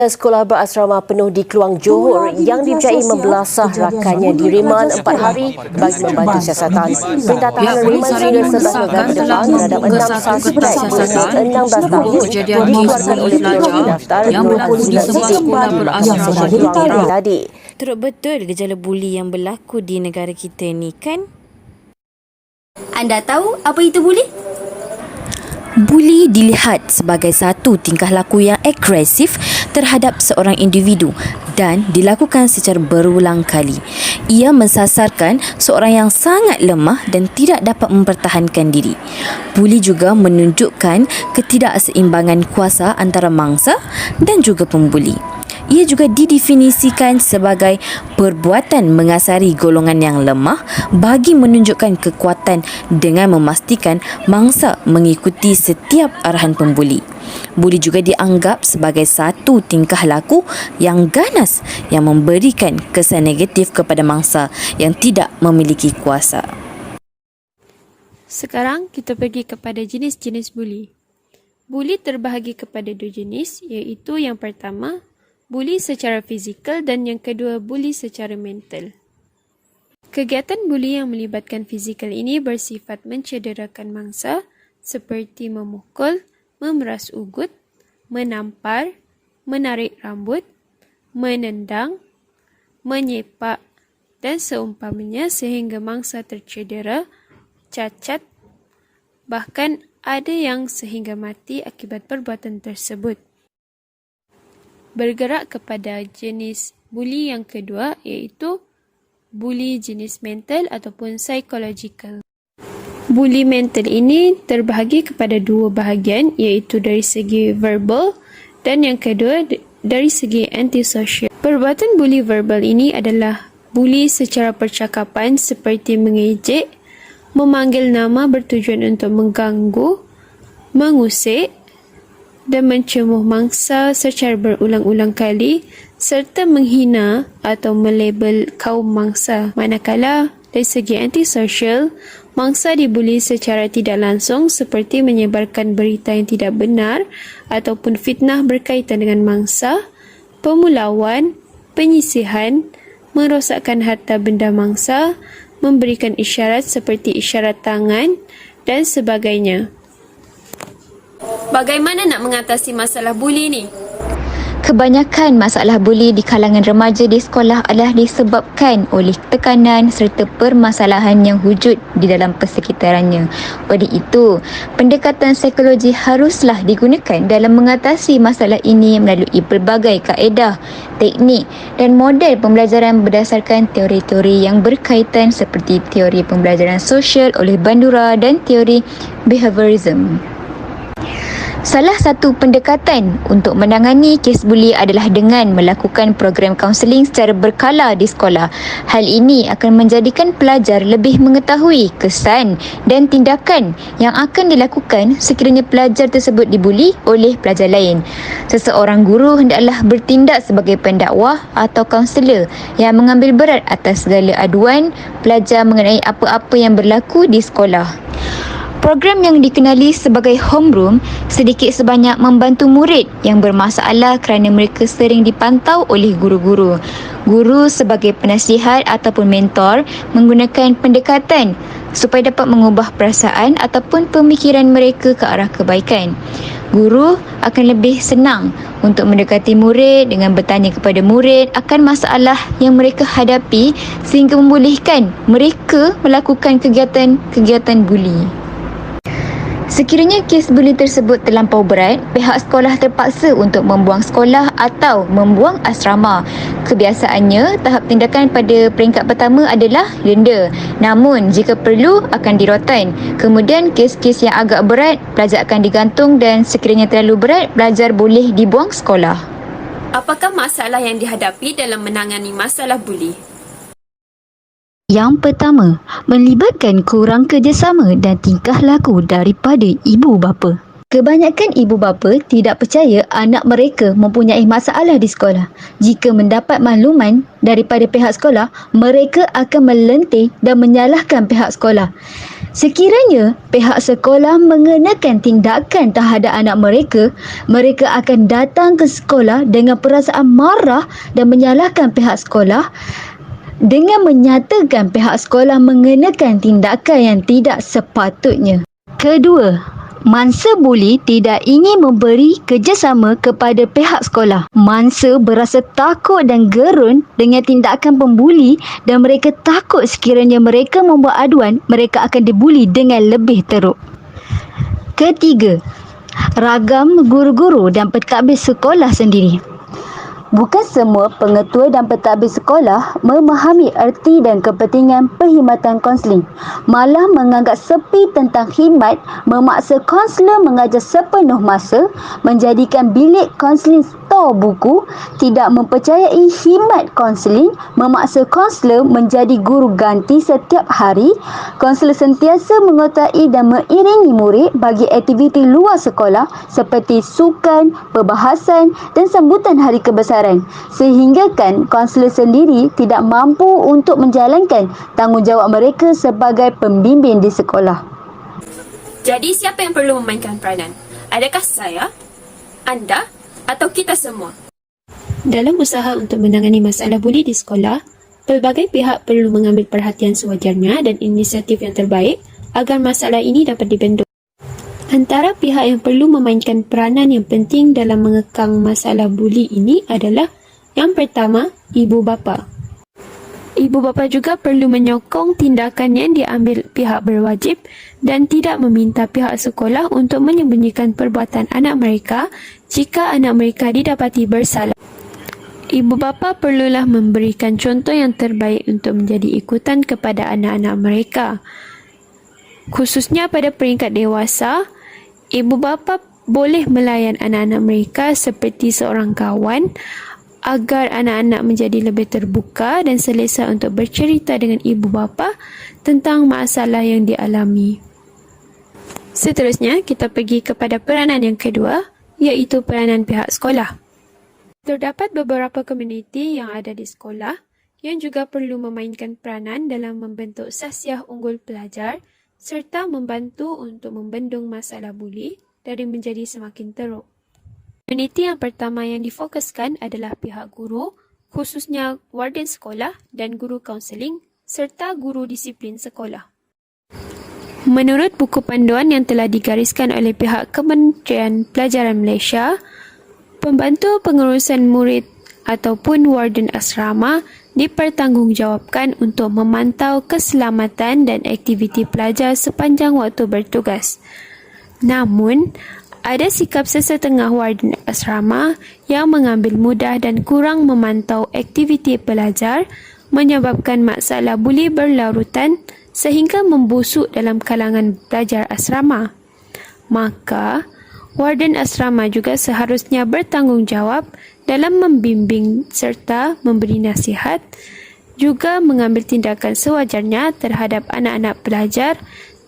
Sekolah berasrama penuh di Keluang Johor yang dipercayai membelasah rakannya di reman 4 hari bagi membantu siasatan. Perintah tahanan reman sehingga 11 November depan terhadap 6 suspek berusia 16 tahun dikeluarkan oleh penyelidik daftar Nur Azizah Siddiq di Mahkamah Keluang tadi. Turut betul gejala buli yang berlaku di negara kita ni kan? Anda tahu apa itu buli? Buli dilihat sebagai satu tingkah laku yang agresif terhadap seorang individu dan dilakukan secara berulang kali. Ia mensasarkan seorang yang sangat lemah dan tidak dapat mempertahankan diri. Buli juga menunjukkan ketidakseimbangan kuasa antara mangsa dan juga pembuli. Ia juga didefinisikan sebagai perbuatan mengasari golongan yang lemah bagi menunjukkan kekuatan dengan memastikan mangsa mengikuti setiap arahan pembuli. Buli juga dianggap sebagai satu tingkah laku yang ganas yang memberikan kesan negatif kepada mangsa yang tidak memiliki kuasa. Sekarang kita pergi kepada jenis-jenis buli. Buli terbahagi kepada 2 jenis, iaitu yang pertama, buli secara fizikal dan yang kedua, buli secara mental. Kegiatan buli yang melibatkan fizikal ini bersifat mencederakan mangsa seperti memukul, memeras ugut, menampar, menarik rambut, menendang, menyepak dan seumpamanya sehingga mangsa tercedera, cacat, bahkan ada yang sehingga mati akibat perbuatan tersebut. Bergerak kepada jenis buli yang kedua, iaitu buli jenis mental ataupun psychological. Buli mental ini terbahagi kepada 2 bahagian, iaitu dari segi verbal dan yang kedua dari segi antisocial. Perbuatan buli verbal ini adalah buli secara percakapan seperti mengejek, memanggil nama bertujuan untuk mengganggu, mengusik dan mencemuh mangsa secara berulang-ulang kali serta menghina atau melabel kaum mangsa. Manakala dari segi antisocial, mangsa dibuli secara tidak langsung seperti menyebarkan berita yang tidak benar ataupun fitnah berkaitan dengan mangsa, pemulauan, penyisihan, merosakkan harta benda mangsa, memberikan isyarat seperti isyarat tangan dan sebagainya. Bagaimana nak mengatasi masalah buli ni? Kebanyakan masalah buli di kalangan remaja di sekolah adalah disebabkan oleh tekanan serta permasalahan yang wujud di dalam persekitarannya. Oleh itu, pendekatan psikologi haruslah digunakan dalam mengatasi masalah ini melalui pelbagai kaedah, teknik dan model pembelajaran berdasarkan teori-teori yang berkaitan seperti teori pembelajaran sosial oleh Bandura dan teori behaviorism. Salah satu pendekatan untuk menangani kes buli adalah dengan melakukan program kaunseling secara berkala di sekolah. Hal ini akan menjadikan pelajar lebih mengetahui kesan dan tindakan yang akan dilakukan sekiranya pelajar tersebut dibuli oleh pelajar lain. Seseorang guru hendaklah bertindak sebagai pendakwah atau kaunselor yang mengambil berat atas segala aduan pelajar mengenai apa-apa yang berlaku di sekolah. Program yang dikenali sebagai homeroom sedikit sebanyak membantu murid yang bermasalah kerana mereka sering dipantau oleh guru-guru. Guru sebagai penasihat ataupun mentor menggunakan pendekatan supaya dapat mengubah perasaan ataupun pemikiran mereka ke arah kebaikan. Guru akan lebih senang untuk mendekati murid dengan bertanya kepada murid akan masalah yang mereka hadapi sehingga membolehkan mereka melakukan kegiatan buli. Sekiranya kes buli tersebut terlampau berat, pihak sekolah terpaksa untuk membuang sekolah atau membuang asrama. Kebiasaannya, tahap tindakan pada peringkat pertama adalah denda. Namun, jika perlu, akan dirotan. Kemudian, kes-kes yang agak berat, pelajar akan digantung dan sekiranya terlalu berat, pelajar boleh dibuang sekolah. Apakah masalah yang dihadapi dalam menangani masalah buli? Yang pertama, melibatkan kurang kerjasama dan tingkah laku daripada ibu bapa. Kebanyakan ibu bapa tidak percaya anak mereka mempunyai masalah di sekolah. Jika mendapat makluman daripada pihak sekolah, mereka akan melenting dan menyalahkan pihak sekolah. Sekiranya pihak sekolah mengenakan tindakan terhadap anak mereka, mereka akan datang ke sekolah dengan perasaan marah dan menyalahkan pihak sekolah dengan menyatakan pihak sekolah mengenakan tindakan yang tidak sepatutnya. Kedua, mangsa buli tidak ingin memberi kerjasama kepada pihak sekolah. Mangsa berasa takut dan gerun dengan tindakan pembuli dan mereka takut sekiranya mereka membuat aduan, mereka akan dibuli dengan lebih teruk. Ketiga, ragam guru-guru dan pentadbir sekolah sendiri. Bukan semua pengetua dan pentadbir sekolah memahami erti dan kepentingan perkhidmatan kaunseling. Malah menganggap sepi tentang khidmat, memaksa kaunselor mengajar sepenuh masa, menjadikan bilik kaunseling stor buku, tidak mempercayai khidmat kaunseling, memaksa kaunselor menjadi guru ganti setiap hari. Kaunselor sentiasa mengotai dan mengiringi murid bagi aktiviti luar sekolah seperti sukan, perbahasan dan sambutan hari kebesaran, sehingga kan kaunselor sendiri tidak mampu untuk menjalankan tanggungjawab mereka sebagai pembimbing di sekolah. Jadi siapa yang perlu memainkan peranan? Adakah saya, anda atau kita semua? Dalam usaha untuk menangani masalah buli di sekolah, pelbagai pihak perlu mengambil perhatian sewajarnya dan inisiatif yang terbaik agar masalah ini dapat dibendung. Antara pihak yang perlu memainkan peranan yang penting dalam mengekang masalah buli ini adalah yang pertama, ibu bapa. Ibu bapa juga perlu menyokong tindakan yang diambil pihak berwajib dan tidak meminta pihak sekolah untuk menyembunyikan perbuatan anak mereka jika anak mereka didapati bersalah. Ibu bapa perlulah memberikan contoh yang terbaik untuk menjadi ikutan kepada anak-anak mereka. Khususnya pada peringkat dewasa, ibu bapa boleh melayan anak-anak mereka seperti seorang kawan agar anak-anak menjadi lebih terbuka dan selesa untuk bercerita dengan ibu bapa tentang masalah yang dialami. Seterusnya, kita pergi kepada peranan yang kedua, iaitu peranan pihak sekolah. Terdapat beberapa komuniti yang ada di sekolah yang juga perlu memainkan peranan dalam membentuk sasiah unggul pelajar serta membantu untuk membendung masalah buli dari menjadi semakin teruk. Komuniti yang pertama yang difokuskan adalah pihak guru, khususnya warden sekolah dan guru kaunseling serta guru disiplin sekolah. Menurut buku panduan yang telah digariskan oleh pihak Kementerian Pelajaran Malaysia, pembantu pengurusan murid ataupun warden asrama dipertanggungjawabkan untuk memantau keselamatan dan aktiviti pelajar sepanjang waktu bertugas. Namun, ada sikap sesetengah warden asrama yang mengambil mudah dan kurang memantau aktiviti pelajar menyebabkan masalah buli berlarutan sehingga membusuk dalam kalangan pelajar asrama. Maka, warden asrama juga seharusnya bertanggungjawab dalam membimbing serta memberi nasihat, juga mengambil tindakan sewajarnya terhadap anak-anak pelajar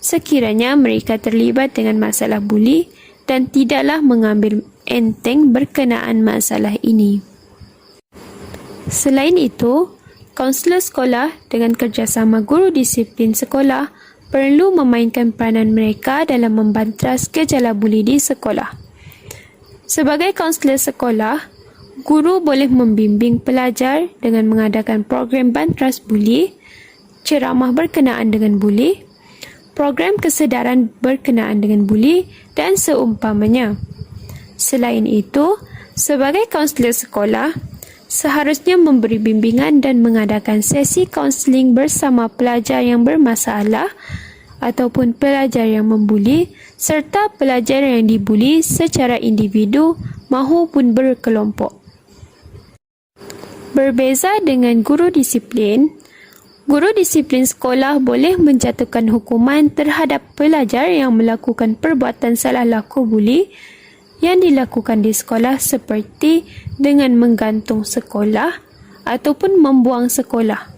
sekiranya mereka terlibat dengan masalah buli dan tidaklah mengambil enteng berkenaan masalah ini. Selain itu, kaunselor sekolah dengan kerjasama guru disiplin sekolah perlu memainkan peranan mereka dalam membantras gejala buli di sekolah. Sebagai kaunselor sekolah, guru boleh membimbing pelajar dengan mengadakan program bantras buli, ceramah berkenaan dengan buli, program kesedaran berkenaan dengan buli dan seumpamanya. Selain itu, sebagai kaunselor sekolah, seharusnya memberi bimbingan dan mengadakan sesi kaunseling bersama pelajar yang bermasalah ataupun pelajar yang membuli serta pelajar yang dibuli secara individu maupun berkelompok. Berbeza dengan guru disiplin sekolah boleh menjatuhkan hukuman terhadap pelajar yang melakukan perbuatan salah laku buli yang dilakukan di sekolah seperti dengan menggantung sekolah ataupun membuang sekolah.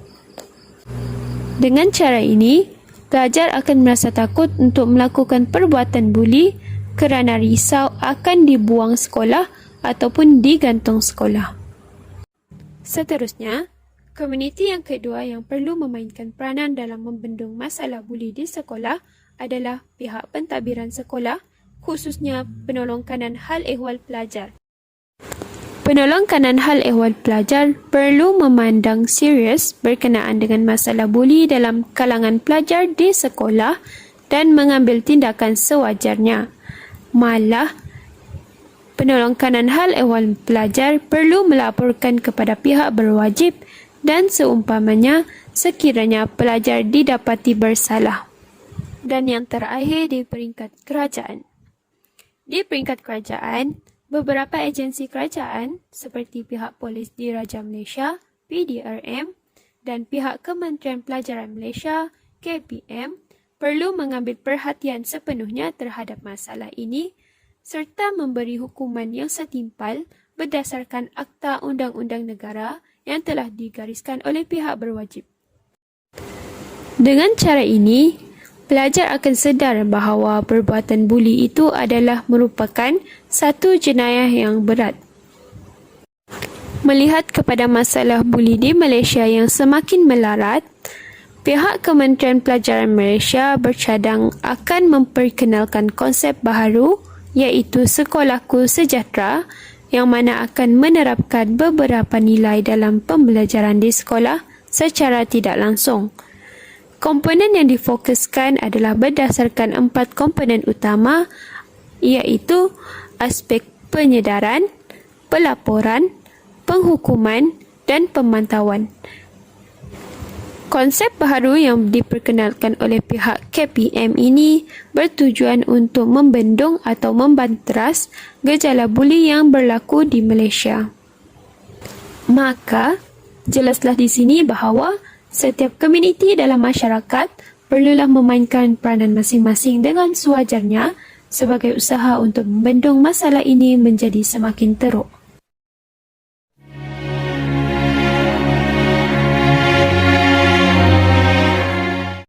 Dengan cara ini, pelajar akan merasa takut untuk melakukan perbuatan buli kerana risau akan dibuang sekolah ataupun digantung sekolah. Seterusnya, Komuniti yang kedua yang perlu memainkan peranan dalam membendung masalah buli di sekolah adalah pihak pentadbiran sekolah, khususnya penolong kanan hal ehwal pelajar. Penolong kanan hal ehwal pelajar perlu memandang serius berkenaan dengan masalah buli dalam kalangan pelajar di sekolah dan mengambil tindakan sewajarnya. Malah, penolong kanan hal ehwal pelajar perlu melaporkan kepada pihak berwajib dan seumpamanya sekiranya pelajar didapati bersalah. Dan yang terakhir di peringkat kerajaan. Di peringkat kerajaan, beberapa agensi kerajaan seperti pihak Polis Diraja Malaysia, PDRM, dan pihak Kementerian Pelajaran Malaysia, KPM, perlu mengambil perhatian sepenuhnya terhadap masalah ini serta memberi hukuman yang setimpal berdasarkan Akta Undang-Undang Negara yang telah digariskan oleh pihak berwajib. Dengan cara ini, pelajar akan sedar bahawa perbuatan buli itu adalah merupakan satu jenayah yang berat. Melihat kepada masalah buli di Malaysia yang semakin melarat, pihak Kementerian Pelajaran Malaysia bercadang akan memperkenalkan konsep baharu iaitu Sekolahku Sejahtera yang mana akan menerapkan beberapa nilai dalam pembelajaran di sekolah secara tidak langsung. Komponen yang difokuskan adalah berdasarkan 4 komponen utama iaitu aspek penyedaran, pelaporan, penghukuman dan pemantauan. Konsep baharu yang diperkenalkan oleh pihak KPM ini bertujuan untuk membendung atau membanteras gejala buli yang berlaku di Malaysia. Maka, jelaslah di sini bahawa setiap komuniti dalam masyarakat perlulah memainkan peranan masing-masing dengan sewajarnya sebagai usaha untuk membendung masalah ini menjadi semakin teruk.